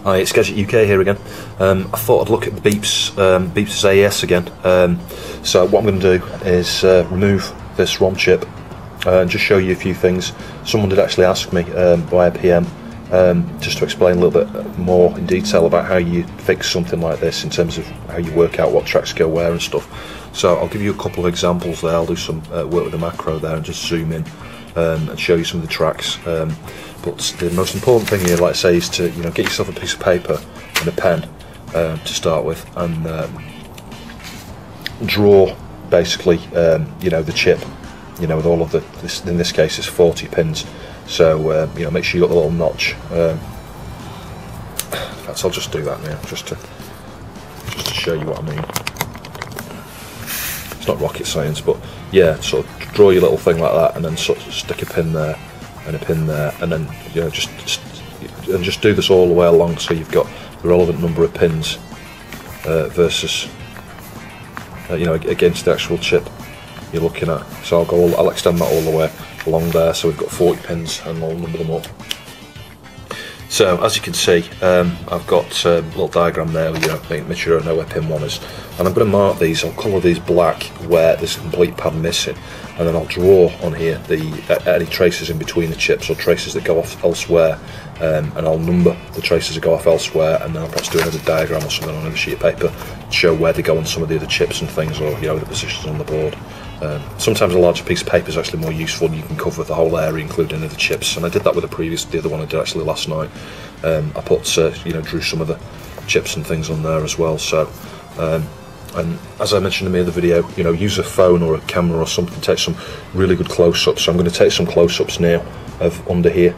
Hi, it's Gadget UK here again. I thought I'd look at the BIOS AES again. So what I'm going to do is remove this ROM chip and just show you a few things. Someone did actually ask me via PM just to explain a little bit more in detail about how you fix something like this in terms of how you work out what tracks go where and stuff. So I'll give you a couple of examples there. I'll do some work with the macro there and just zoom in and show you some of the tracks. But the most important thing here, like I say, is to get yourself a piece of paper and a pen to start with, and draw basically the chip, with all of this. In this case, it's 40 pins. So make sure you got the little notch. In fact, I'll just do that now, just to show you what I mean. It's not rocket science, but yeah, sort of draw your little thing like that, and then sort of stick a pin there and a pin there, and then just do this all the way along, so you've got the relevant number of pins versus against the actual chip you're looking at. So I'll extend that all the way along there, so we've got 40 pins, and I'll number them up. So as you can see, I've got a little diagram there, make sure I know where pin 1 is, and I'm going to mark these. I'll colour these black where there's a complete pad missing, and then I'll draw on here any traces in between the chips or traces that go off elsewhere, and I'll number the traces that go off elsewhere, and then I'll perhaps do another diagram or something on another sheet of paper to show where they go on some of the other chips and things, or the positions on the board. Sometimes a larger piece of paper is actually more useful, and you can cover the whole area, including the chips. And I did that with the other one I did actually last night. I put drew some of the chips and things on there as well. So and as I mentioned in the other video, use a phone or a camera or something, take some really good close-ups. So I'm going to take some close-ups now of under here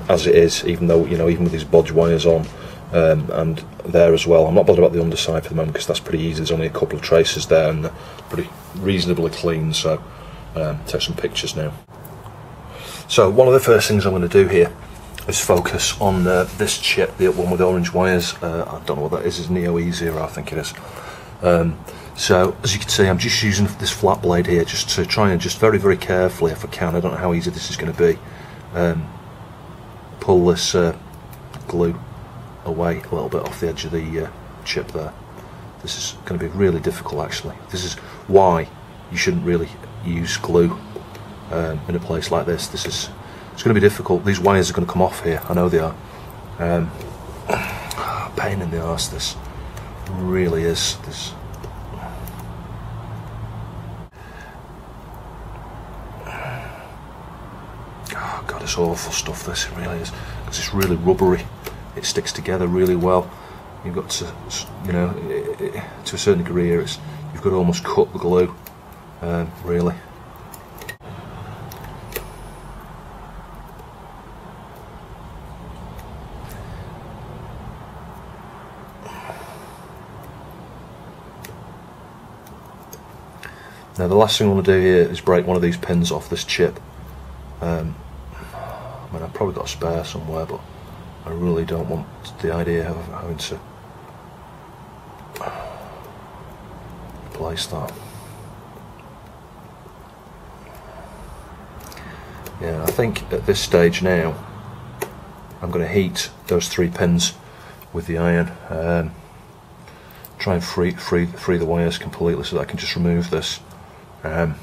as it is, even though even with these bodge wires on. And there as well. I'm not bothered about the underside for the moment because that's pretty easy. There's only a couple of traces there and they're pretty reasonably clean. So take some pictures now. So one of the first things I'm going to do here is focus on this chip, the one with the orange wires. I don't know what that is. It's neo-geo, I think it is. So as you can see, I'm just using this flat blade here just to try and just very, very carefully, if I can, I don't know how easy this is going to be, pull this glue away a little bit off the edge of the chip there. This is going to be really difficult actually. This is why you shouldn't really use glue in a place like this. It's going to be difficult. These wires are going to come off here, I know they are. Pain in the arse, this really is. Oh God, it's awful stuff, this, it really is, because it's really rubbery. It sticks together really well. You've got to, to a certain degree here, you've got to almost cut the glue, really. Now the last thing I want to do here is break one of these pins off this chip. I mean, I've probably got a spare somewhere, but I really don't want the idea of having to replace that. Yeah, I think at this stage now I'm going to heat those 3 pins with the iron, try and free the wires completely so that I can just remove this. But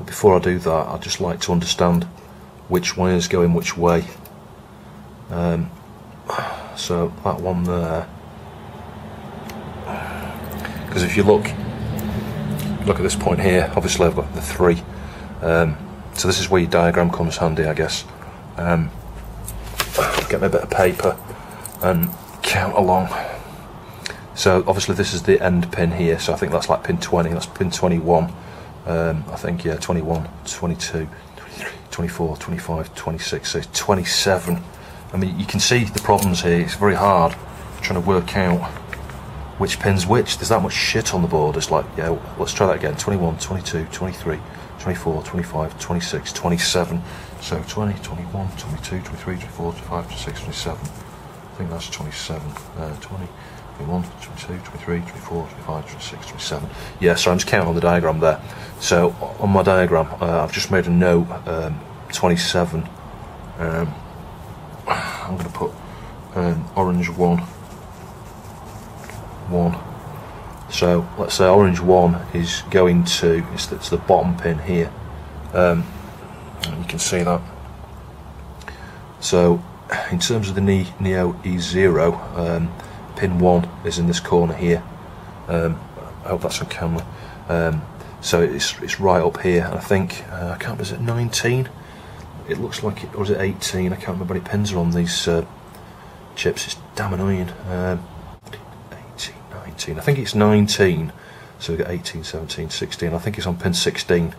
before I do that, I'd just like to understand which wires go in which way. So that one there, because if you look at this point here, obviously I've got the 3, so this is where your diagram comes handy, I guess. Get me a bit of paper and count along. So obviously this is the end pin here, so I think that's like pin 20, that's pin 21, I think, yeah, 21, 22, 23, 24, 25, 26, so 27. I mean, you can see the problems here. It's very hard trying to work out which pin's which. There's that much shit on the board. It's like, yeah, let's try that again. 21, 22, 23, 24, 25, 26, 27. So 20, 21, 22, 23, 24, 25, 26, 27. I think that's 27. 20, 21, 22, 23, 24, 25, 26, 27. Yeah, so I'm just counting on the diagram there. So on my diagram, I've just made a note, 27. I'm going to put orange 1. So let's say orange 1 is going to, it's the bottom pin here. You can see that. So in terms of the neo E0, pin 1 is in this corner here. I hope that's on camera. So it's right up here, and I think I can't remember, is it 19? It looks like it, or is it 18? I can't remember how many pins are on these chips. It's damn annoying. 18, 19. I think it's 19. So we've got 18, 17, 16. I think it's on pin 16.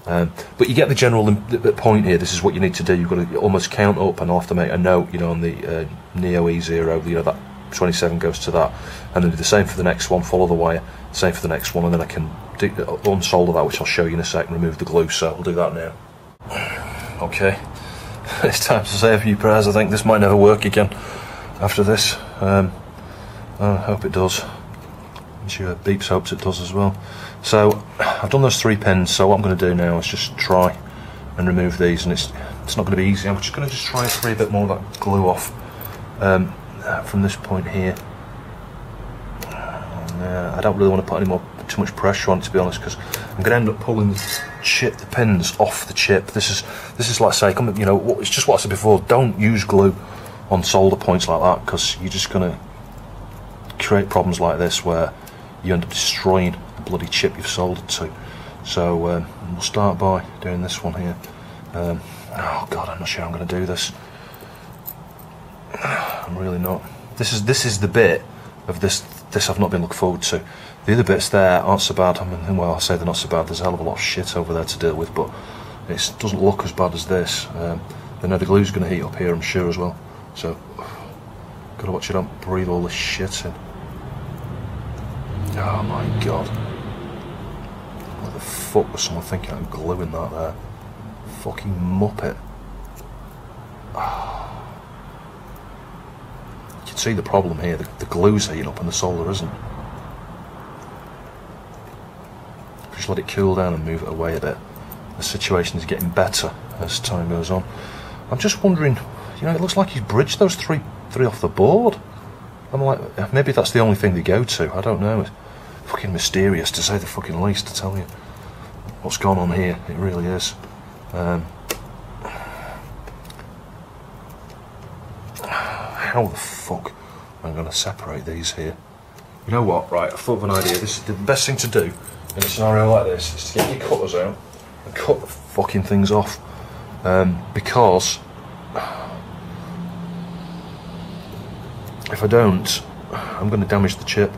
But you get the general point here. This is what you need to do. You've got to almost count up, and I'll have to make a note, you know, on the neo E0. You know, that 27 goes to that, and then do the same for the next one. Follow the wire. Same for the next one, and then I can unsolder that, which I'll show you in a sec. Remove the glue. So we'll do that now. Okay, it's time to say a few prayers. I think this might never work again after this. I hope it does. I'm sure Beeps hopes it does as well. So I've done those 3 pins, so what I'm going to do now is just try and remove these, and it's not going to be easy. I'm just going to try and free a bit more of that glue off from this point here. I don't really want to put too much pressure on it, to be honest, because I'm going to end up pulling the pins off the chip. This is like, say, you know, it's just what I said before. Don't use glue on solder points like that, because you're just going to create problems like this where you end up destroying the bloody chip you've soldered to. So we'll start by doing this one here. Oh god, I'm not sure I'm going to do this. I'm really not. This is the bit of this I've not been looking forward to. The other bits there aren't so bad. I mean, well, I say they're not so bad. There's a hell of a lot of shit over there to deal with, but it doesn't look as bad as this. I know the glue's going to heat up here, I'm sure, as well. So gotta watch you don't breathe all this shit in. Oh my god. What the fuck was someone thinking of gluing that there? Fucking muppet. You can see the problem here. The glue's heating up and the solder isn't. Just let it cool down and move it away a bit. The situation is getting better as time goes on. I'm just wondering, you know, it looks like he's bridged those three off the board. I'm like, maybe that's the only thing they go to. I don't know. It's fucking mysterious, to say the fucking least, to tell you what's gone on here. It really is. How the fuck am I going to separate these here? You know what? Right, I thought of an idea. This is the best thing to do in a scenario like this, is to get your cutters out and cut the fucking things off. Because if I don't, I'm going to damage the chip.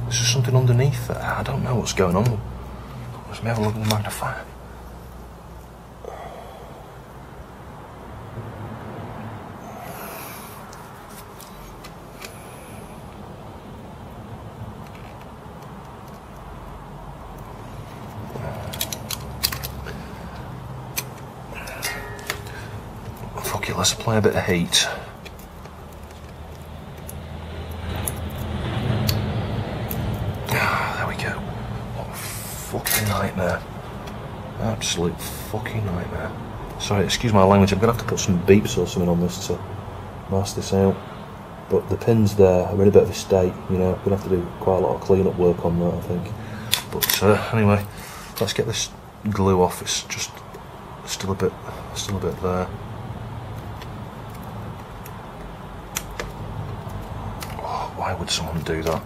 There's just something underneath there. I don't know what's going on. Let me have a look at the magnifier. Fuck it, let's apply a bit of heat. Fucking nightmare. Absolute fucking nightmare. Sorry, excuse my language, I'm going to have to put some beeps or something on this to mask this out. But the pins there are in a bit of a state, you know, I'm going to have to do quite a lot of clean up work on that, I think. But anyway, let's get this glue off. It's just still a bit there. Oh, why would someone do that?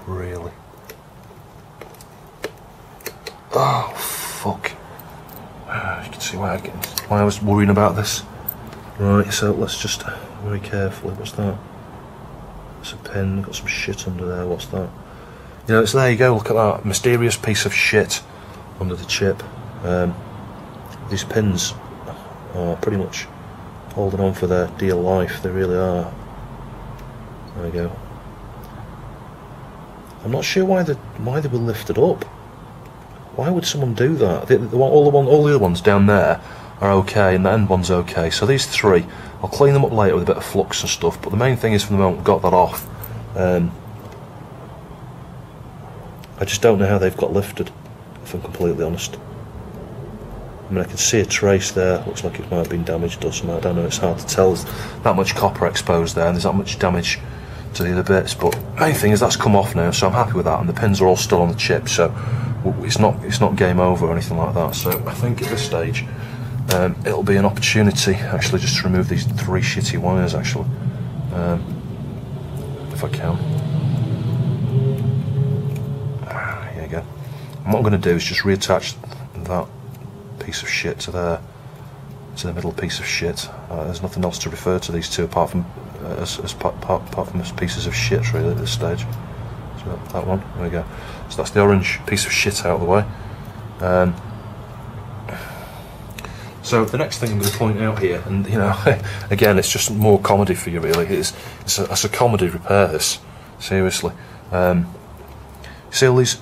Really? Oh fuck! You can see why I was worrying about this. Right, so let's just very carefully. What's that? It's a pin. Got some shit under there. What's that? You know, it's there. You go. Look at that mysterious piece of shit under the chip. These pins are pretty much holding on for their dear life. They really are. There we go. I'm not sure why they were lifted up. Why would someone do that? All the other ones down there are okay, and the end one's okay. So these three, I'll clean them up later with a bit of flux and stuff. But the main thing is, for the moment, we've got that off. I just don't know how they've got lifted, if I'm completely honest. I mean, I can see a trace there. Looks like it might have been damaged or something. I don't know. It's hard to tell. There's that much copper exposed there, and there's that much damage to the other bits. But main thing is that's come off now, so I'm happy with that. And the pins are all still on the chip, so it's not game over or anything like that. So I think at this stage, it'll be an opportunity actually just to remove these three shitty wires actually, if I can. Here you go. And what I'm going to do is just reattach that piece of shit to there, to the middle piece of shit. There's nothing else to refer to these two apart from as pieces of shit really at this stage. So that one, there we go. So that's the orange piece of shit out of the way. So the next thing I'm going to point out here, and you know, again, it's just more comedy for you really. It's a comedy repair, this, seriously. See all these,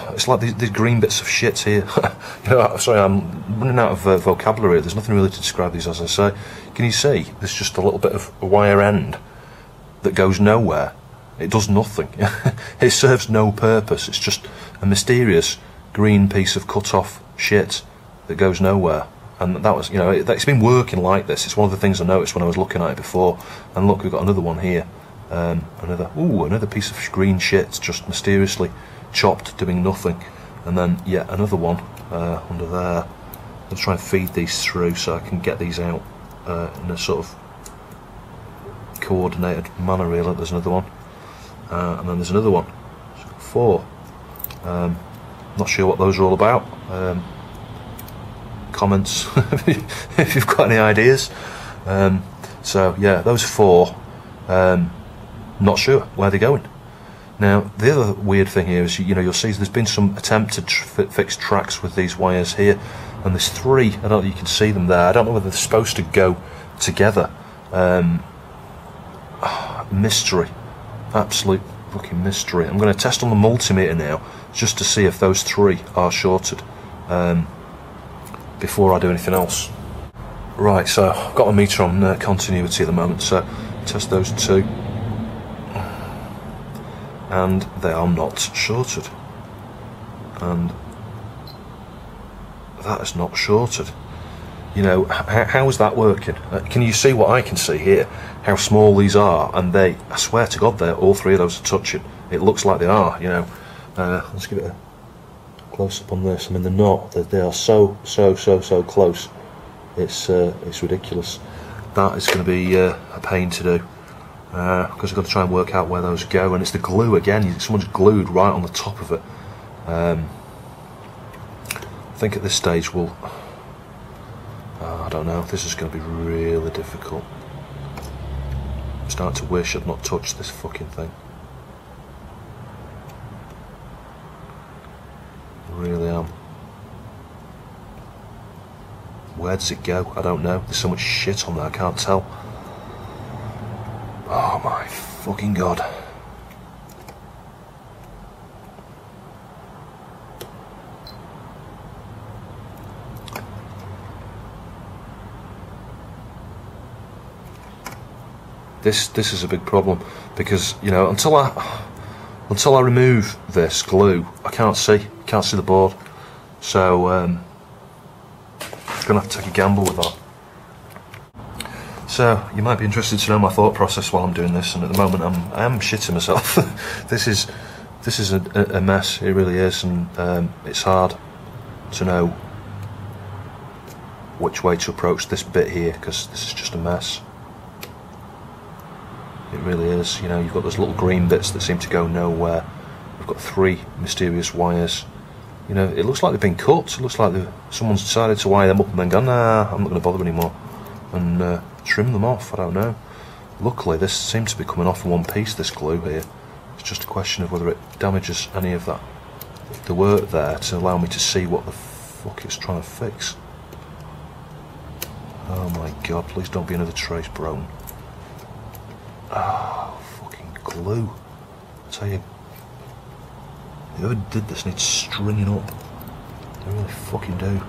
it's like these green bits of shit here. You know, sorry, I'm running out of vocabulary. There's nothing really to describe these, as I say. Can you see? There's just a little bit of a wire end that goes nowhere. It does nothing. It serves no purpose. It's just a mysterious green piece of cut-off shit that goes nowhere. And that was, you know, it's been working like this. It's one of the things I noticed when I was looking at it before. And look, we've got another one here. Another piece of green shit just mysteriously chopped, doing nothing. And then yet another one under there. I'll try and feed these through so I can get these out in a sort of coordinated manner really. There's another one. And then there's another one. So 4. Not sure what those are all about. Comments if you've got any ideas. So yeah, those 4. Not sure where they're going. Now the other weird thing here is, you know, you'll see there's been some attempt to fix tracks with these wires here, and there's 3. I don't know if you can see them there. I don't know whether they're supposed to go together. Mystery. Absolute fucking mystery. I'm going to test on the multimeter now just to see if those 3 are shorted before I do anything else. Right, so I've got a meter on continuity at the moment, so test those 2, and they are not shorted, and that is not shorted. You know, how is that working? Can you see what I can see here? How small these are, and they, I swear to God, all 3 of those are touching. It looks like they are, you know. Let's give it a close up on this. I mean, they're not. They are so close. It's ridiculous. That is going to be a pain to do, because I've got to try and work out where those go, and it's the glue again. Someone's glued right on the top of it. I think at this stage we'll. I don't know, this is going to be really difficult. I'm starting to wish I'd not touched this fucking thing. I really am. Where does it go? I don't know. There's so much shit on there, I can't tell. Oh my fucking God. This is a big problem, because, you know, until I remove this glue, I can't see the board. So I'm gonna have to take a gamble with that. So you might be interested to know my thought process while I'm doing this, and at the moment I am shitting myself. This is a mess. It really is, and it's hard to know which way to approach this bit here, because this is just a mess. It really is. You know, you've got those little green bits that seem to go nowhere. We've got 3 mysterious wires. You know, it looks like they've been cut. It looks like someone's decided to wire them up and then gone, nah, I'm not going to bother anymore, and trim them off. I don't know. Luckily, this seems to be coming off in one piece, this glue here. It's just a question of whether it damages any of the work there to allow me to see what the fuck it's trying to fix. Oh my God, please don't be another trace broken. Oh, fucking glue. I tell you, Whoever did this needs stringing up. They really fucking do.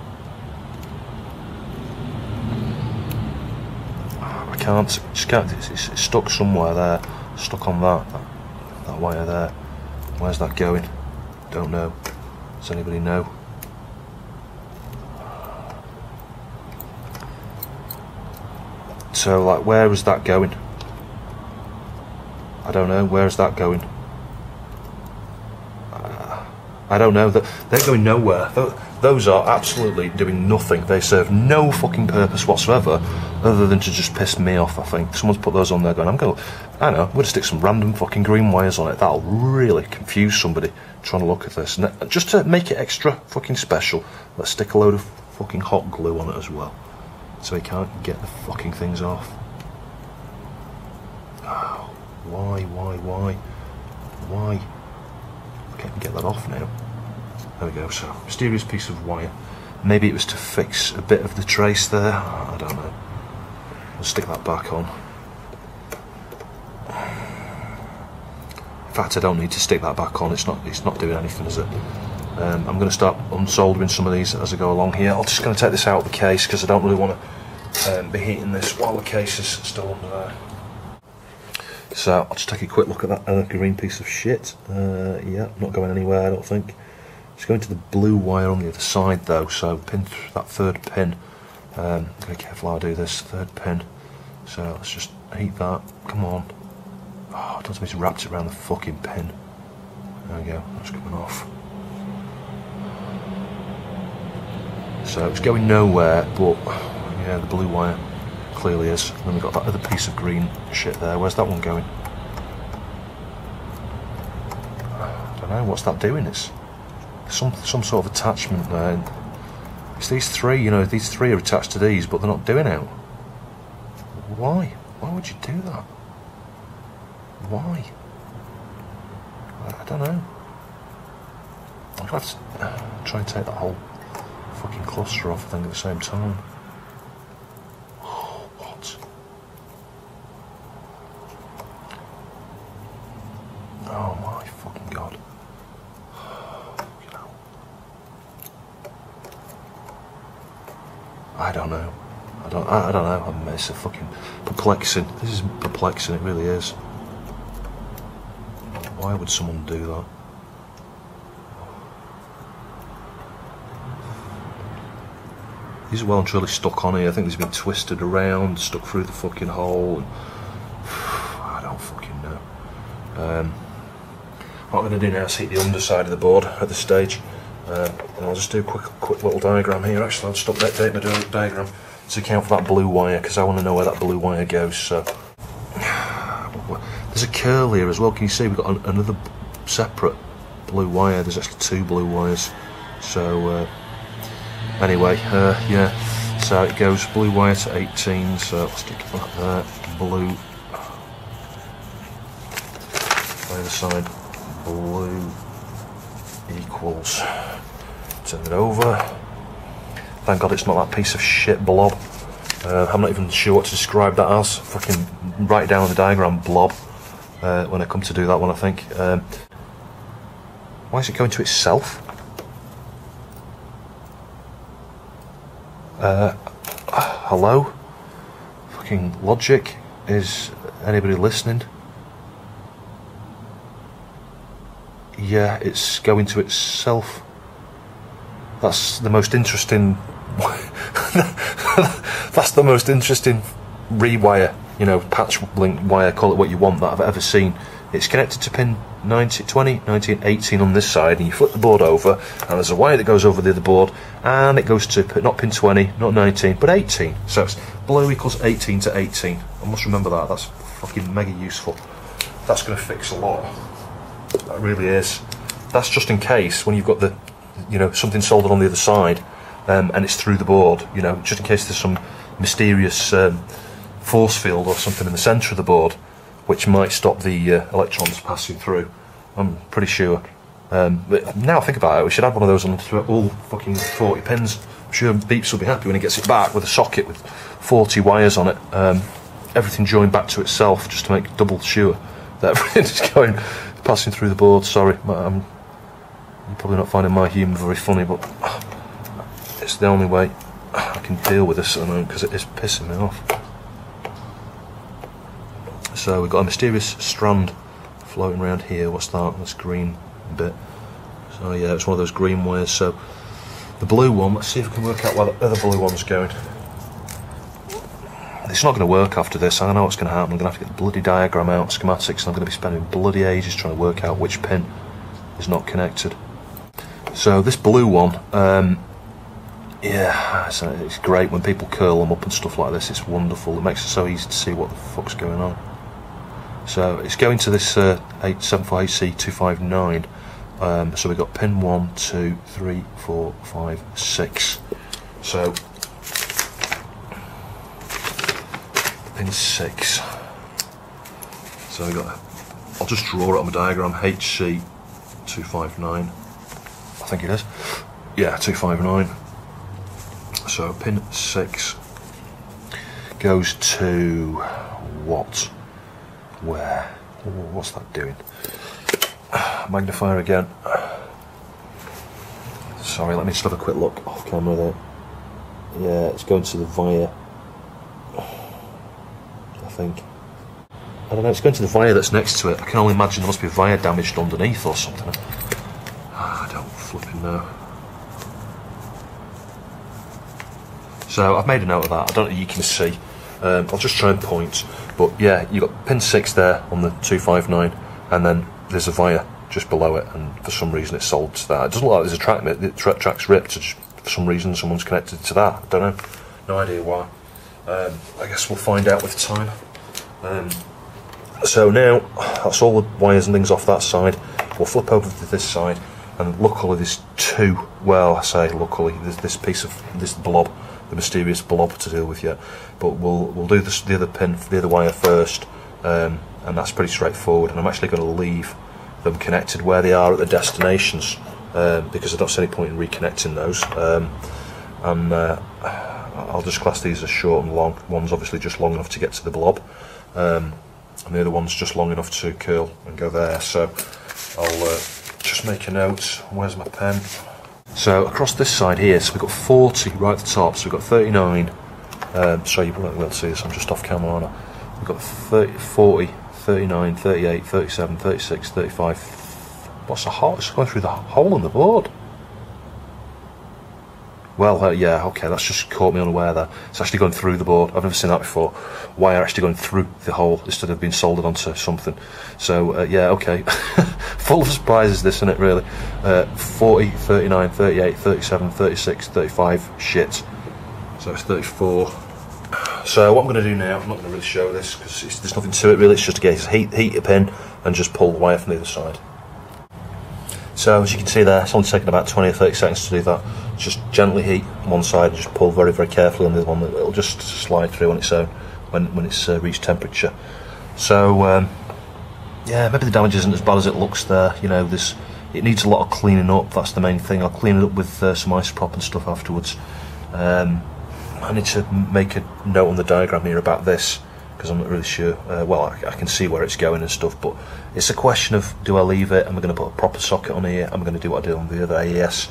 I can't, just can't, it's stuck somewhere there. Stuck on that wire there. Where's that going? Don't know. Does anybody know? So, like, where is that going? I don't know. Where is that going? I don't know. They're going nowhere. Those are absolutely doing nothing. They serve no fucking purpose whatsoever, other than to just piss me off. I think someone's put those on there going, I know, I'm going to stick some random fucking green wires on it. That'll really confuse somebody trying to look at this. And just to make it extra fucking special, let's stick a load of fucking hot glue on it as well, so he can't get the fucking things off. Oh, why? I can get that off now. There we go. So, mysterious piece of wire. Maybe it was to fix a bit of the trace there. I don't know. I'll stick that back on. In fact, I don't need to stick that back on. It's not doing anything, is it? I'm going to start unsoldering some of these as I go along here. I'm just going to take this out of the case because I don't really want to be heating this while the case is still under there. So I'll just take a quick look at that green piece of shit. Yeah, not going anywhere, I don't think. It's going to the blue wire on the other side though, so pin that third pin. Be careful how I do this, third pin. So let's just heat that, come on. Oh, don't tell me it's wrapped it around the fucking pin. There we go, that's coming off. So it's going nowhere, but yeah, the blue wire clearly is. And then we've got that other piece of green shit there. Where's that one going? I don't know, what's that doing? It's some sort of attachment there. It's these three, you know, these three are attached to these, but they're not doing it. Why? Why would you do that? Why? I don't know. I'm going to have to try and take that whole fucking cluster off, I think, at the same time. What? Oh my fucking god. I don't know. I don't know. I mean, it's a fucking perplexing. This is perplexing. It really is. Why would someone do that? These are well and truly stuck on here. I think these have been twisted around, stuck through the fucking hole. And I don't fucking know. What I'm going to do now is heat the underside of the board at this stage. And I'll just do a quick little diagram here. Actually, I'll just update my diagram to account for that blue wire, because I want to know where that blue wire goes. So there's a curl here as well. Can you see we've got another separate blue wire? There's actually two blue wires. So anyway, yeah. So it goes blue wire to 18. So let's stick that there. Blue. The other side. Blue equals. Turn it over. Thank God it's not that piece of shit blob. I'm not even sure what to describe that as. Fucking write it down on the diagram, blob. When I come to do that one, I think. Why is it going to itself? Hello? Fucking logic? Is anybody listening? Yeah, it's going to itself. That's the most interesting. That's the most interesting rewire, you know, patch link wire, call it what you want, that I've ever seen. It's connected to pin 20, 19, 18 on this side, and you flip the board over, and there's a wire that goes over the other board, and it goes to not pin 20, not 19, but 18. So it's blue equals 18 to 18. I must remember that. That's fucking mega useful. That's going to fix a lot. That really is. That's just in case when you've got the, you know, something soldered on the other side, and it's through the board, you know, just in case there's some mysterious force field or something in the centre of the board which might stop the electrons passing through. I'm pretty sure. But now I think about it, we should have one of those on all fucking 40 pins. I'm sure Beeps will be happy when he gets it back with a socket with 40 wires on it, everything joined back to itself, just to make double sure that everything's going passing through the board. Sorry, You're probably not finding my humour very funny, but it's the only way I can deal with this at the moment because it is pissing me off. So we've got a mysterious strand floating around here. What's that? This green bit. So yeah, it's one of those green wires. So the blue one, let's see if we can work out where the other blue one's going. It's not going to work after this. I know what's going to happen. I'm going to have to get the bloody diagram out, schematics, and I'm going to be spending bloody ages trying to work out which pin is not connected. So this blue one, yeah, it's great when people curl them up and stuff like this. It's wonderful. It makes it so easy to see what the fuck's going on. So it's going to this 874HC259. So we've got pin 1, 2, 3, 4, 5, 6. So pin 6. So we got. I'll just draw it on my diagram. HC259. I think it is. Yeah, 259. So pin 6 goes to what? Where? What's that doing? Magnifier again. Sorry, let me just have a quick look off camera there. Yeah, it's going to the via. I think. I don't know, it's going to the via that's next to it. I can only imagine there must be a via damaged underneath or something. I don't flipping know. So I've made a note of that. I don't know if you can see. I'll just try and point. But yeah, you've got pin 6 there on the 259, and then there's a via just below it, and for some reason it's sold to that. It doesn't look like there's a track, the track's ripped, for some reason someone's connected to that. I don't know. No idea why. I guess we'll find out with time. So now, that's all the wires and things off that side. We'll flip over to this side, and luckily there's two, well I say luckily, there's this piece of, this blob, the mysterious blob to deal with yet. But we'll do this, the other pin, the other wire first, and that's pretty straightforward, and I'm actually going to leave them connected where they are at the destinations, because I don't see any point in reconnecting those, and I'll just class these as short and long. One's obviously just long enough to get to the blob, and the other one's just long enough to curl and go there. So I'll just make a note. Where's my pen? So across this side here, so we've got 40 right at the top, so we've got 39, sorry you won't be able to see this, I'm just off camera on it. We've got 30, 40, 39, 38, 37, 36, 35, what's the hole? It's going through the hole in the board. Well, yeah, okay, that's just caught me unaware there. It's actually going through the board. I've never seen that before. Wire actually going through the hole instead of being soldered onto something. So, yeah, okay. Full of surprises, this, isn't it, really? 40, 39, 38, 37, 36, 35, shit. So it's 34. So what I'm going to do now, I'm not going to really show this because there's nothing to it really. It's just a case of heat a pin and just pull the wire from the other side. So as you can see there, it's only taken about 20 or 30 seconds to do that. Just gently heat one side and just pull very, very carefully on the other one. It'll just slide through on its own when it's reached temperature. So yeah, maybe the damage isn't as bad as it looks there. You know, it needs a lot of cleaning up. That's the main thing. I'll clean it up with some isoprop and stuff afterwards. I need to make a note on the diagram here about this because I'm not really sure. Well, I can see where it's going and stuff, but it's a question of, do I leave it? Am I going to put a proper socket on here? Am I going to do what I did on the other AES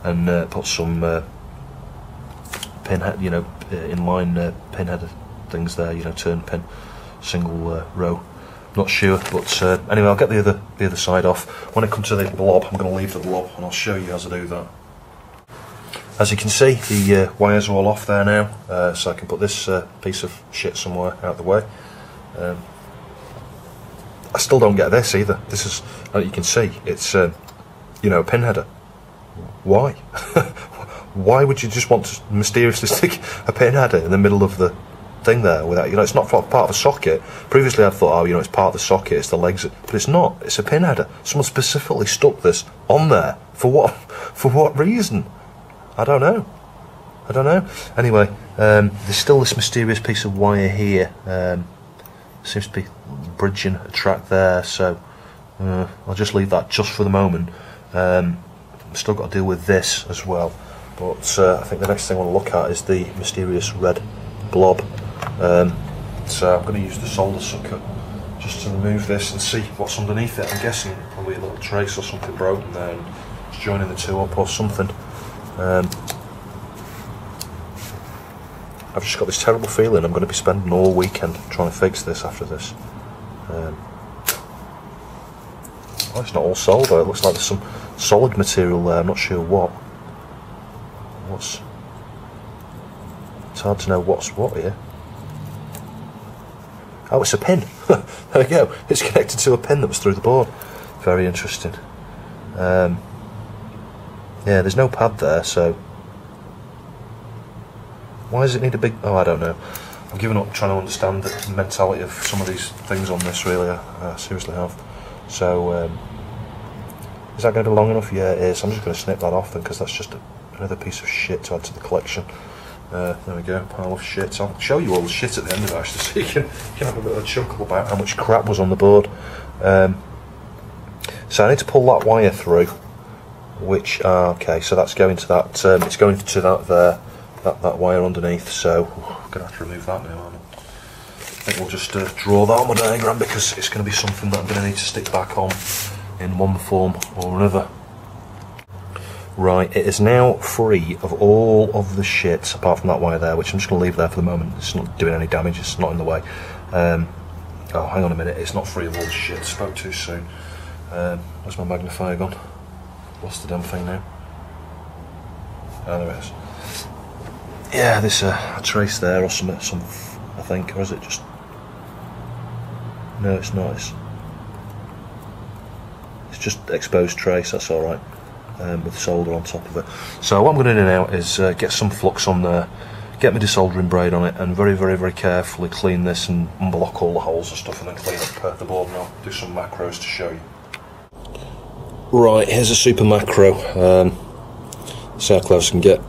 and put some pin head, you know, inline pin header things there, you know, turn pin, single row. Not sure, but anyway, I'll get the other side off. When I come to the blob, I'm going to leave the blob, and I'll show you as I do that. As you can see, the wires are all off there now, so I can put this piece of shit somewhere out of the way. I still don't get this either. This is, as you can see, it's you know, a pin header. Why? Why would you just want to mysteriously stick a pin header in the middle of the thing there without, you know, it's not part of a socket. Previously I thought, oh, you know, it's part of the socket, it's the legs, but it's not. It's a pin header. Someone specifically stuck this on there for what? For what reason? I don't know. I don't know. Anyway, there's still this mysterious piece of wire here. Seems to be bridging a track there, so I'll just leave that just for the moment. I've still got to deal with this as well, but I think the next thing I want to look at is the mysterious red blob. So I'm going to use the solder sucker just to remove this and see what's underneath it. I'm guessing probably a little trace or something broken there, and joining the two up or something. I've just got this terrible feeling I'm going to be spending all weekend trying to fix this after this. Oh, it's not all solder. It looks like there's some solid material there. I'm not sure what. It's hard to know what's what here. Oh, it's a pin. There we go. It's connected to a pin that was through the board. Very interesting. Yeah, there's no pad there, so why does it need a big... Oh, I don't know. I've given up trying to understand the mentality of some of these things on this, really. I seriously have. So, is that going to be long enough? Yeah, it is. I'm just going to snip that off then, because that's just another piece of shit to add to the collection. There we go, pile of shit. I'll show you all the shit at the end of it, actually, so you can have a bit of a chuckle about how much crap was on the board. So I need to pull that wire through, which, okay, so that's going to that, it's going to that there, that wire underneath, so I'm going to have to remove that now, aren't I? I think we'll just draw that on my diagram, because it's going to be something that I'm going to need to stick back on in one form or another. Right, it is now free of all of the shit, apart from that wire there, which I'm just going to leave there for the moment. It's not doing any damage, it's not in the way. Oh, hang on a minute, it's not free of all the shit, spoke too soon. Where's my magnifier gone? Lost the damn thing now. Oh, there it is. Yeah, there's a trace there, or some, I think, or is it just... No, it's not, it's just exposed trace, that's alright. With solder on top of it. So what I'm going to do now is get some flux on there, get my desoldering braid on it, and very, very, very carefully clean this and unblock all the holes and stuff, and then clean up the board, and I'll do some macros to show you. Right, here's a super macro. See how close I can get.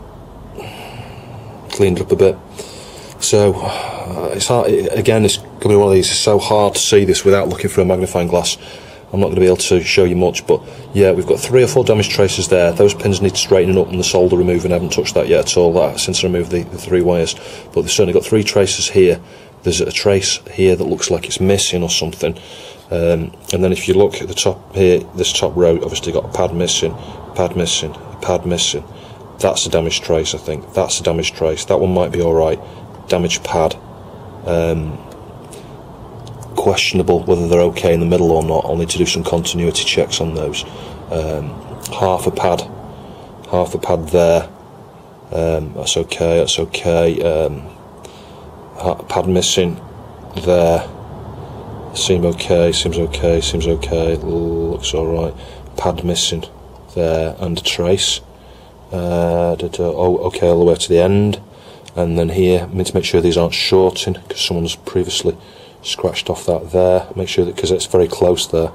Cleaned up a bit. So it's hard. Again, it's going to be one of these. It's so hard to see this without looking through a magnifying glass. I'm not going to be able to show you much, but yeah, we've got 3 or 4 damage traces there. Those pins need straightening up and the solder removing. I haven't touched that yet at all, since I removed the 3 wires. But they've certainly got 3 traces here. There's a trace here that looks like it's missing or something. And then if you look at the top here, this top row, obviously got a pad missing, pad missing, pad missing. That's a damage trace, I think. That's a damage trace. That one might be alright. Damaged pad. Questionable whether they're okay in the middle or not. I'll need to do some continuity checks on those. Half a pad there. That's okay. That's okay. Pad missing there. Seems okay. Seems okay. Seems okay. Looks all right. Pad missing there and a trace. Oh, okay, all the way to the end. And then here, I need to make sure these aren't shorting because someone's previously scratched off that there. Make sure that, because it's very close there.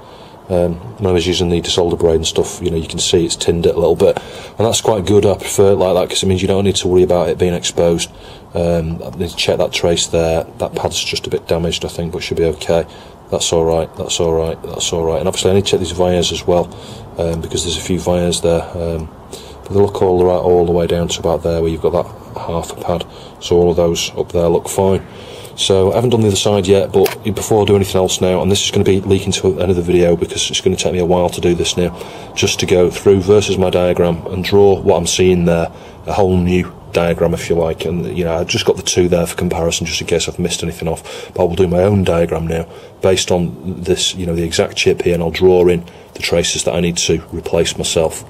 When I was using the desolder braid and stuff, you know, you can see it's tinned it a little bit, and that's quite good. I prefer it like that because it means you don't need to worry about it being exposed. I need to check that trace there. That pad's just a bit damaged, I think, but should be okay. That's all right. That's all right. That's all right. And obviously, I need to check these wires as well because there's a few wires there. But they look all the way down to about there, where you've got that half a pad. So all of those up there look fine. So I haven't done the other side yet, but before I do anything else now, and this is going to be leaking to another video because it's going to take me a while to do this now, just to go through versus my diagram and draw what I'm seeing there, a whole new diagram if you like. And you know, I've just got the 2 there for comparison just in case I've missed anything off, but I will do my own diagram now based on this, you know, the exact chip here, and I'll draw in the traces that I need to replace myself.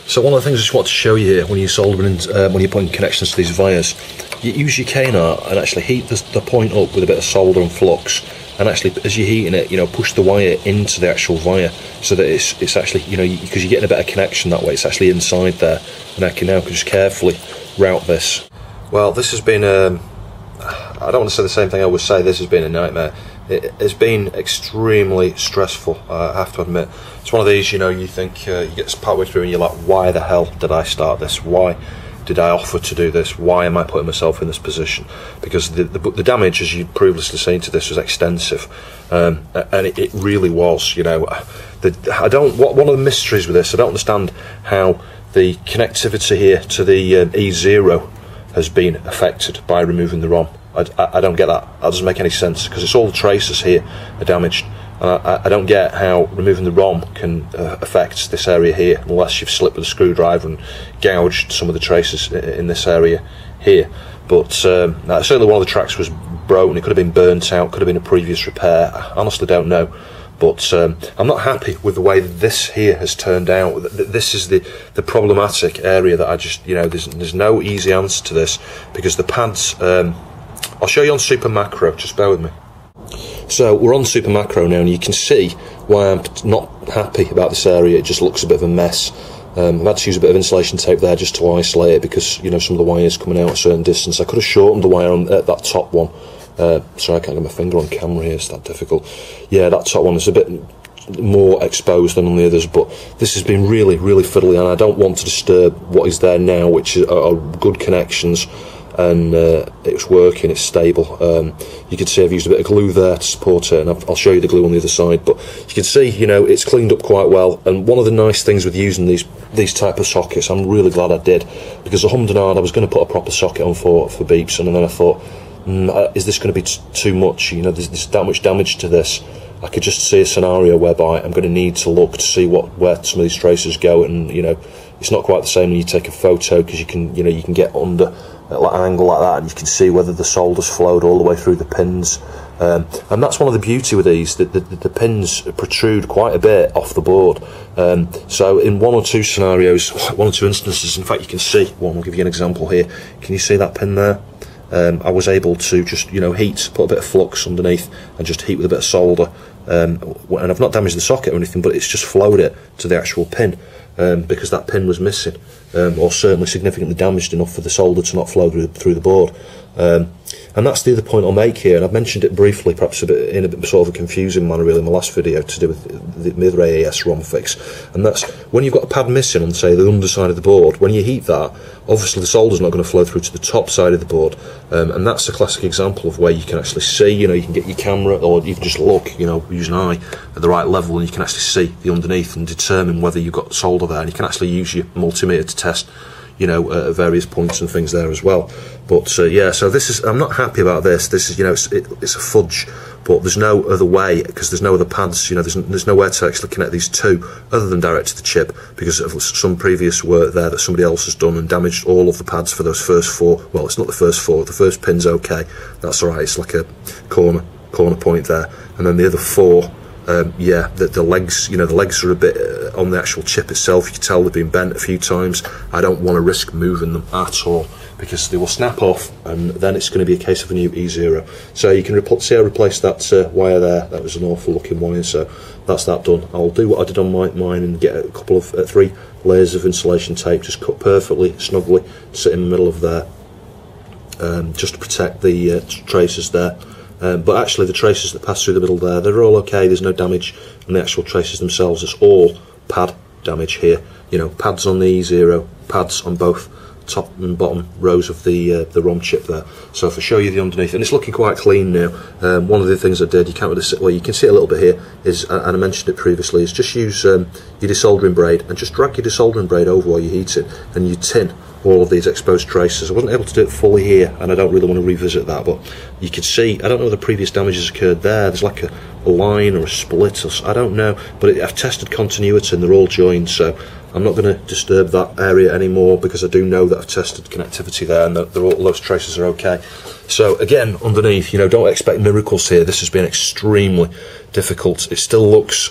So one of the things I just want to show you here, when you're soldering, when you're putting connections to these wires, you use your cane art and actually heat the point up with a bit of solder and flux, and actually as you're heating it, you know, push the wire into the actual wire so that it's actually, you know, because you're getting a better connection that way, it's actually inside there. And I can now just carefully route this. Well, this has been, I don't want to say the same thing I would say, this has been a nightmare. It has been extremely stressful, I have to admit. It's one of these, you know, you think, you get partway through and you're like, why the hell did I start this? Why did I offer to do this? Why am I putting myself in this position? Because the damage, as you'd previously seen to this, was extensive. And it really was, you know. One of the mysteries with this, I don't understand how the connectivity here to the E0 has been affected by removing the ROM. I don't get that. That doesn't make any sense because it's all the traces here are damaged. and I don't get how removing the ROM can affect this area here, unless you've slipped with a screwdriver and gouged some of the traces in this area here. But certainly one of the tracks was broken. It could have been burnt out, could have been a previous repair. I honestly don't know. But I'm not happy with the way this here has turned out. This is the problematic area that I just, you know, there's no easy answer to this, because the pads, I'll show you on Super Macro, just bear with me. So we're on Super Macro now, and you can see why I'm not happy about this area. It just looks a bit of a mess. I've had to use a bit of insulation tape there just to isolate it, because, you know, some of the wires coming out a certain distance. I could have shortened the wire on that top one. Sorry, I can't get my finger on camera here, it's that difficult. Yeah, that top one is a bit more exposed than on the others, but this has been really, really fiddly, and I don't want to disturb what is there now, which are good connections, and it's working, it's stable. You can see I've used a bit of glue there to support it, and I'll show you the glue on the other side, but you can see, you know, it's cleaned up quite well. And one of the nice things with using these type of sockets, I'm really glad I did, because the hummed and hard, I was going to put a proper socket on for beeps, and then I thought, is this going to be too much? You know, there's that much damage to this. I could just see a scenario whereby I'm going to need to look to see where some of these traces go, and, you know, it's not quite the same when you take a photo, because you can get under at an angle like that, and you can see whether the solder's flowed all the way through the pins. And that's one of the beauty with these, that the pins protrude quite a bit off the board. So in one or two scenarios, one or two instances, in fact, you can see one. I'll give you an example here. Can you see that pin there? I was able to just, you know, put a bit of flux underneath and just heat with a bit of solder, and I've not damaged the socket or anything, but it's just flowed it to the actual pin, because that pin was missing, or certainly significantly damaged enough for the solder to not flow through the board. And that's the other point I'll make here, and I've mentioned it briefly, perhaps in a bit sort of a confusing manner really in my last video, to do with the other AES ROM fix, and that's when you've got a pad missing on, say, the underside of the board. When you heat that, obviously the solder's not going to flow through to the top side of the board, and that's a classic example of where you can actually see, you know, you can get your camera, or you can just look, you know, use an eye at the right level, and you can actually see the underneath and determine whether you've got solder there, and you can actually use your multimeter to test, you know, at various points and things there as well. But yeah, so this is, I'm not happy about this. This is, you know, it's a fudge, but there's no other way, because there's no other pads, you know, there's nowhere to actually connect these two other than direct to the chip, because of some previous work there that somebody else has done and damaged all of the pads for those first four. Well, it's not the first four, the first pin's okay, that's alright, it's like a corner point there, and then the other four, yeah, the legs, you know, the legs are a bit on the actual chip itself. You can tell they've been bent a few times. I don't want to risk moving them at all, because they will snap off, and then it's going to be a case of a new E0. So you can see I replaced that wire there. That was an awful looking wire, so that's that done. I'll do what I did on mine and get a couple of 3 layers of insulation tape, just cut perfectly, snugly, sit in the middle of there, just to protect the traces there. But actually the traces that pass through the middle there, they're all okay. There's no damage on the actual traces themselves. It's all pad damage here. You know, pads on the E0, pads on both top and bottom rows of the ROM chip there. So if I show you the underneath, and it's looking quite clean now. One of the things I did, you can't really see, well, you can see it a little bit here, is, and I mentioned it previously, is just use your desoldering braid and just drag your desoldering braid over while you heat it, and you tin all of these exposed traces. I wasn't able to do it fully here, and I don't really want to revisit that, but you can see, I don't know if the previous damages occurred there. There's like a line or a split, or I don't know, but I've tested continuity and they're all joined, so I'm not going to disturb that area anymore, because I do know that I've tested connectivity there, and that all those traces are okay. So again, underneath, you know, don't expect miracles here. This has been extremely difficult. It still looks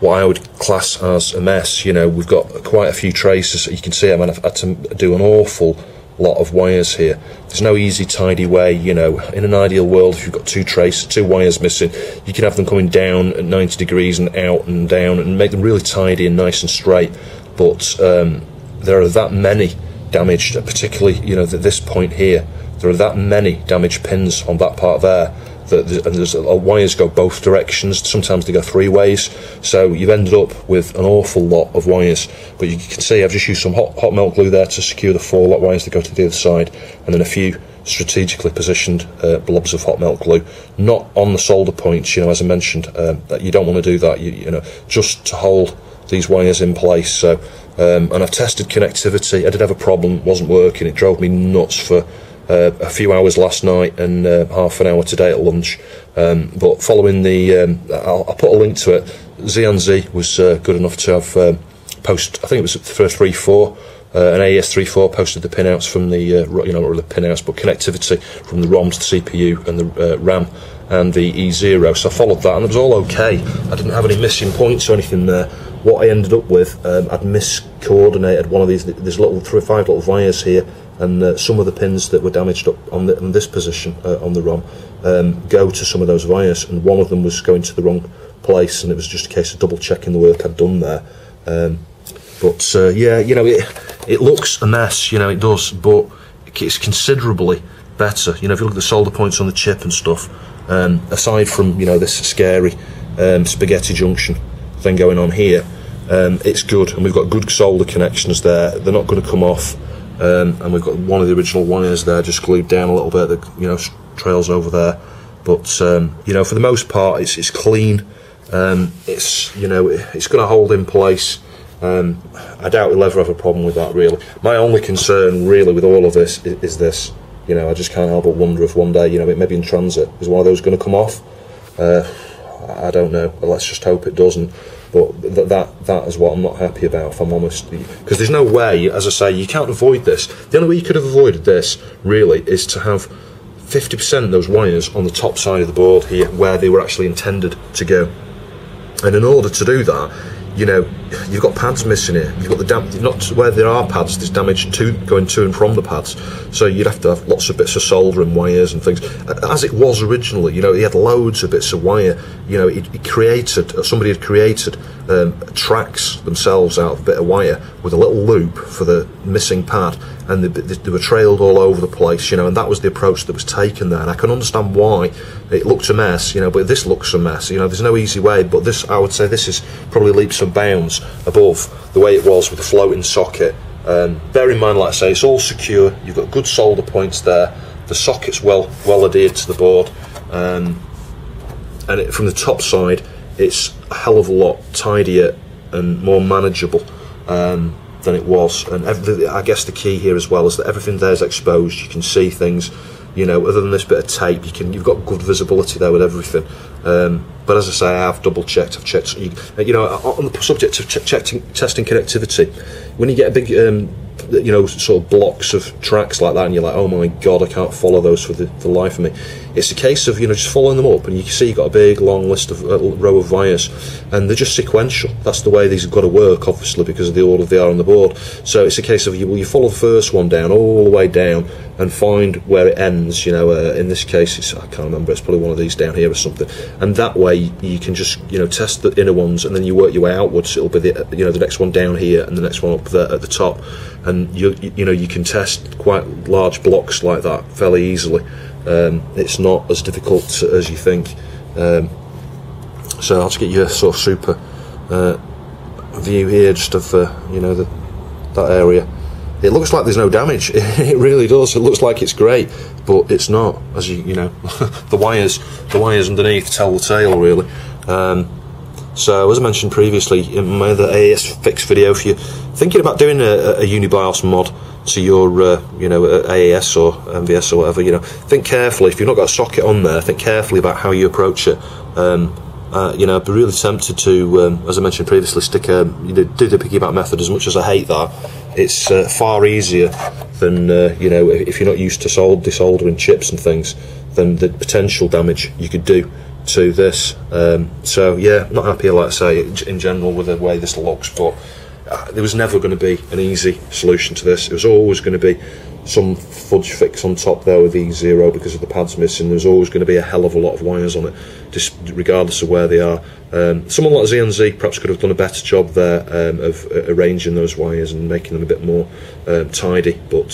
what I would class as a mess. You know, we've got quite a few traces. You can see I mean, I've had to do an awful lot of wires here. There's no easy, tidy way. You know, in an ideal world, if you've got two wires missing, you can have them coming down at 90 degrees and out and down, and make them really tidy and nice and straight. But there are that many damaged, particularly, you know, at this point here, there are that many damaged pins on that part there. And there's wires go both directions. Sometimes they go 3 ways, so you've ended up with an awful lot of wires. But you can see I've just used some hot melt glue there to secure the 4 lot wires that go to the other side, and then a few strategically positioned blobs of hot melt glue, not on the solder points, you know, as I mentioned, that you don't want to do that, you know, just to hold these wires in place. So and I've tested connectivity. I did have a problem, wasn't working. It drove me nuts for a few hours last night and half an hour today at lunch. But following the, I'll put a link to it. Xian Xi was good enough to have post. I think it was for 3.4. An AES 3.4 posted the pinouts from the, you know, not really the pinouts, but connectivity from the ROM to the CPU and the RAM and the E0. So I followed that, and it was all okay. I didn't have any missing points or anything there. What I ended up with, I'd miscoordinated one of these. There's little 5 little wires here, and some of the pins that were damaged up on this position on the ROM go to some of those wires, and one of them was going to the wrong place, and it was just a case of double checking the work I'd done there. But yeah, you know, it looks a mess, you know, it does, but it's considerably better. You know, if you look at the solder points on the chip and stuff, aside from, you know, this scary spaghetti junction thing going on here, it's good, and we've got good solder connections there. They're not going to come off, and we've got one of the original wires there just glued down a little bit that, you know, trails over there. But you know, for the most part, it's clean. It's, you know, it's going to hold in place. I doubt we'll ever have a problem with that, really. My only concern, really, with all of this is this. You know, I just can't help but wonder if one day, you know, maybe in transit, is one of those going to come off? I don't know. Let's just hope it doesn't. But that is what I'm not happy about, if I'm honest. Because there's no way, as I say, you can't avoid this. The only way you could have avoided this, really, is to have 50% of those wires on the top side of the board here, where they were actually intended to go. And in order to do that, you know, you've got pads missing here. You've got the not where there are pads, there's damage going to and from the pads. So you'd have to have lots of bits of solder and wires and things. As it was originally, you know, he had loads of bits of wire. You know, somebody had created tracks themselves out of a bit of wire with a little loop for the missing pad, and they were trailed all over the place, you know, and that was the approach that was taken there. And I can understand why it looked a mess, you know, but this looks a mess, you know, there's no easy way. But this, I would say, this is probably leaps and bounds above the way it was with the floating socket. Bear in mind, like I say, it's all secure. You've got good solder points there. The socket's well adhered to the board, and from the top side, it's a hell of a lot tidier and more manageable than it was. And I guess the key here as well is that everything there is exposed. You can see things, you know, other than this bit of tape, you've got good visibility there with everything. But as I say, I have double checked. I've checked. You know, on the subject of testing connectivity, when you get a big, you know, sort of blocks of tracks like that, and you're like, oh my god, I can't follow those for the life of me. It's a case of, you know, just following them up, and you can see you've got a big long list of row of wires, and they're just sequential. That's the way these have got to work, obviously, because of the order they are on the board. So it's a case of you follow the first one down all the way down and find where it ends. You know, in this case, I can't remember. It's probably one of these down here or something. And that way you can just, you know, test the inner ones, and then you work your way outwards. It'll be the, you know, the next one down here and the next one up there at the top, and you know, you can test quite large blocks like that fairly easily. It's not as difficult as you think. So I'll just get you a sort of super view here, just of you know, that area. It looks like there's no damage. It really does. It looks like it's great, but it's not. As you know, the wires underneath tell the tale, really. So as I mentioned previously in my other AES fix video, if you're thinking about doing a UNIBIOS mod to your you know, AES or MVS or whatever, you know, think carefully. If you've not got a socket on there, think carefully about how you approach it. You know, I'd be really tempted to, as I mentioned previously, stick do the piggyback method. As much as I hate that, it's far easier than you know, if you're not used to desoldering chips and things, than the potential damage you could do to this. So yeah, not happy, like I say, in general with the way this looks, but there was never going to be an easy solution to this. It was always going to be some fudge fix on top there with E0 because of the pads missing. There's always going to be a hell of a lot of wires on it, just regardless of where they are. Someone like Xian Xi perhaps could have done a better job there of arranging those wires and making them a bit more tidy, but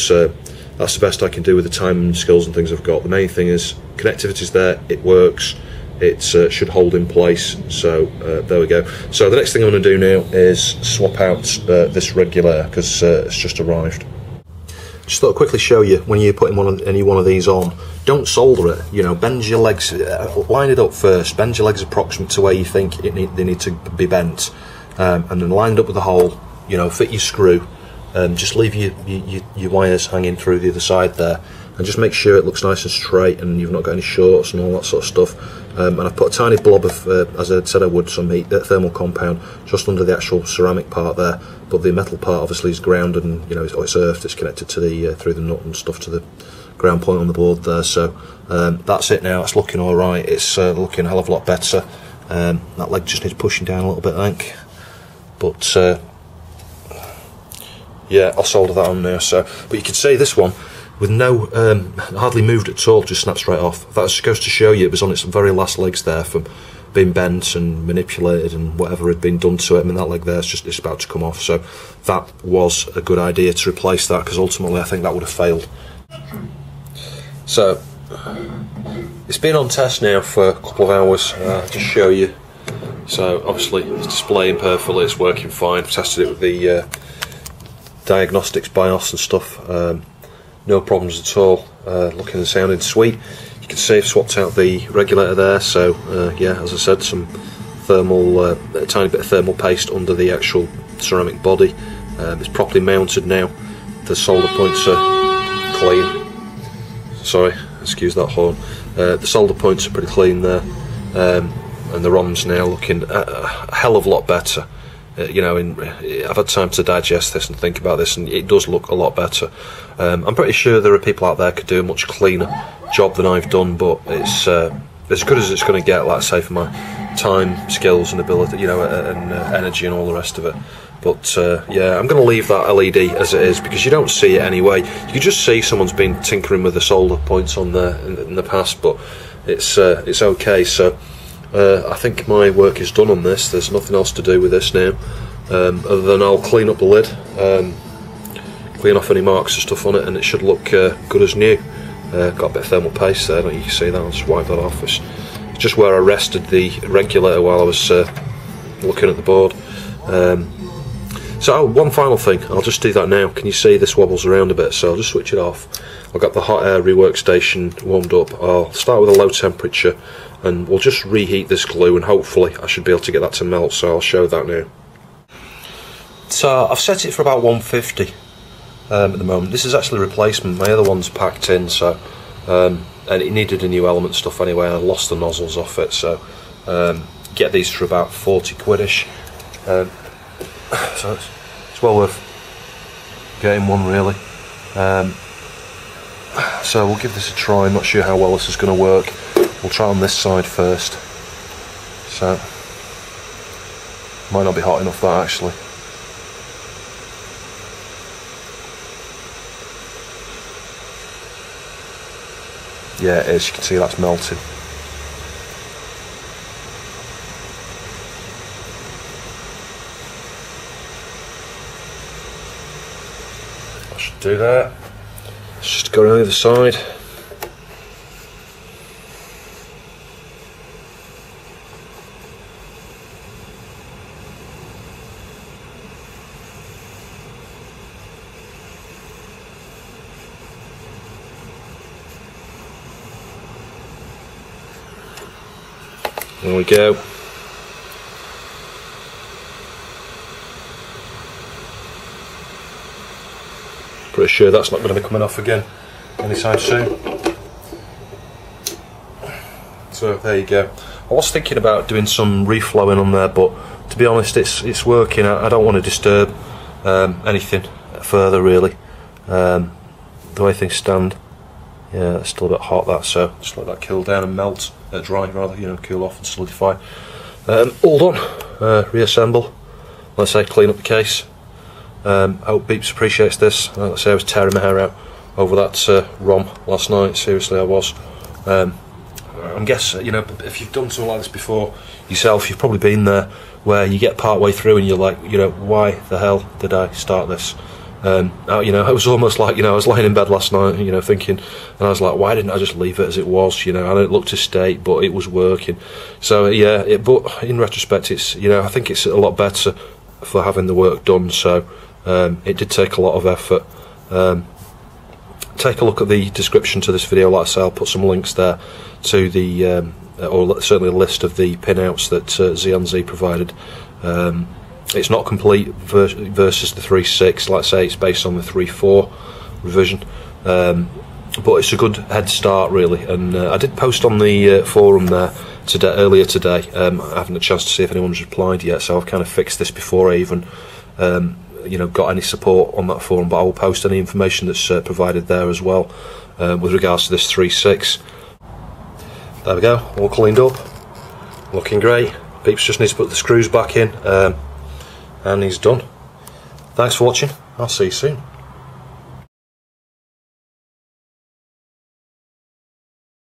that's the best I can do with the time and skills and things I've got. The main thing is connectivity's there, it works, it should hold in place. So there we go. So the next thing I'm going to do now is swap out this regulator, because it's just arrived. Just thought I'd quickly show you, when you're putting any one of these on, don't solder it. You know, bend your legs, line it up first, bend your legs approximate to where you think they need to be bent, and then line it up with the hole. You know, fit your screw, just leave your wires hanging through the other side there, and just make sure it looks nice and straight and you've not got any shorts and all that sort of stuff. And I've put a tiny blob of, as I said I would, some thermal compound just under the actual ceramic part there, but the metal part obviously is grounded, and you know it's earthed, it's connected to the through the nut and stuff to the ground point on the board there. So that's it now. It's looking alright. It's looking a hell of a lot better. That leg just needs pushing down a little bit, I think, but yeah, I'll solder that on now. So, but you can see this one with no hardly moved at all, just snapped straight off. That just goes to show you it was on its very last legs there from being bent and manipulated and whatever had been done to it. I mean, that leg there is it's about to come off, so that was a good idea to replace that, because ultimately I think that would have failed. So it's been on test now for a couple of hours, just show you. So obviously it's displaying perfectly, it's working fine. I've tested it with the Diagnostics BIOS and stuff, no problems at all, looking and sounding sweet. You can see I've swapped out the regulator there, so yeah, as I said, some thermal, a tiny bit of thermal paste under the actual ceramic body. It's properly mounted now, the solder points are clean. Sorry, excuse that horn. The solder points are pretty clean there, and the ROM's now looking a hell of a lot better. You know, I've had time to digest this and think about this, and it does look a lot better. I'm pretty sure there are people out there who could do a much cleaner job than I've done, but it's as good as it's going to get, like I say, for my time, skills and ability, you know, and energy and all the rest of it. But yeah, I'm going to leave that LED as it is, because you don't see it anyway. You can just see someone's been tinkering with the solder points on there in the past, but it's okay. So I think my work is done on this. There's nothing else to do with this now, other than I'll clean up the lid, clean off any marks and stuff on it, and it should look good as new. Got a bit of thermal paste there, don't you can see that. I'll just wipe that off. It's just where I rested the regulator while I was looking at the board. So one final thing, I'll just do that now. Can you see this wobbles around a bit? So I'll just switch it off. I've got the hot air rework station warmed up. I'll start with a low temperature, and we'll just reheat this glue, and hopefully I should be able to get that to melt, so I'll show that now. So I've set it for about 150 at the moment. This is actually a replacement. My other one's packed in, so and it needed a new element stuff anyway. I lost the nozzles off it, so get these for about 40 quid-ish. So it's well worth getting one, really. So we'll give this a try. I'm not sure how well this is going to work. We'll try on this side first. So might not be hot enough, that actually. Yeah, it is. You can see that's melting. I should do that. Let's just go around the other side. There we go. Pretty sure that's not going to be coming off again anytime soon. So there you go. I was thinking about doing some reflowing on there, but to be honest, it's working. I don't want to disturb anything further, really. The way things stand. Yeah, it's still a bit hot, that, so just let that cool down and melt, dry rather, you know, cool off and solidify. All done. Reassemble. Let's say clean up the case. Hope Beeps appreciates this. Let's say I was tearing my hair out over that ROM last night. Seriously, I was. I'm guessing, you know, if you've done something like this before yourself, you've probably been there, where you get part way through and you're like, you know, why the hell did I start this? You know, it was almost like, you know, I was lying in bed last night, you know, thinking, and I was like, why didn't I just leave it as it was? You know, I know it looked to state, but it was working. So yeah, but in retrospect, it's, you know, I think it's a lot better for having the work done. So it did take a lot of effort. Take a look at the description to this video. Like I say, I'll put some links there to the or certainly a list of the pinouts that Xian Xi provided. It's not complete versus the 3.6. Like I say, it's based on the 3.4 revision, but it's a good head start really. And I did post on the forum there earlier today. I haven't had a chance to see if anyone's replied yet, so I've kind of fixed this before I even got any support on that forum, but I will post any information that's provided there as well with regards to this 3.6. There we go, all cleaned up, looking great. Peeps just needs to put the screws back in, and he's done. Thanks for watching, I'll see you soon.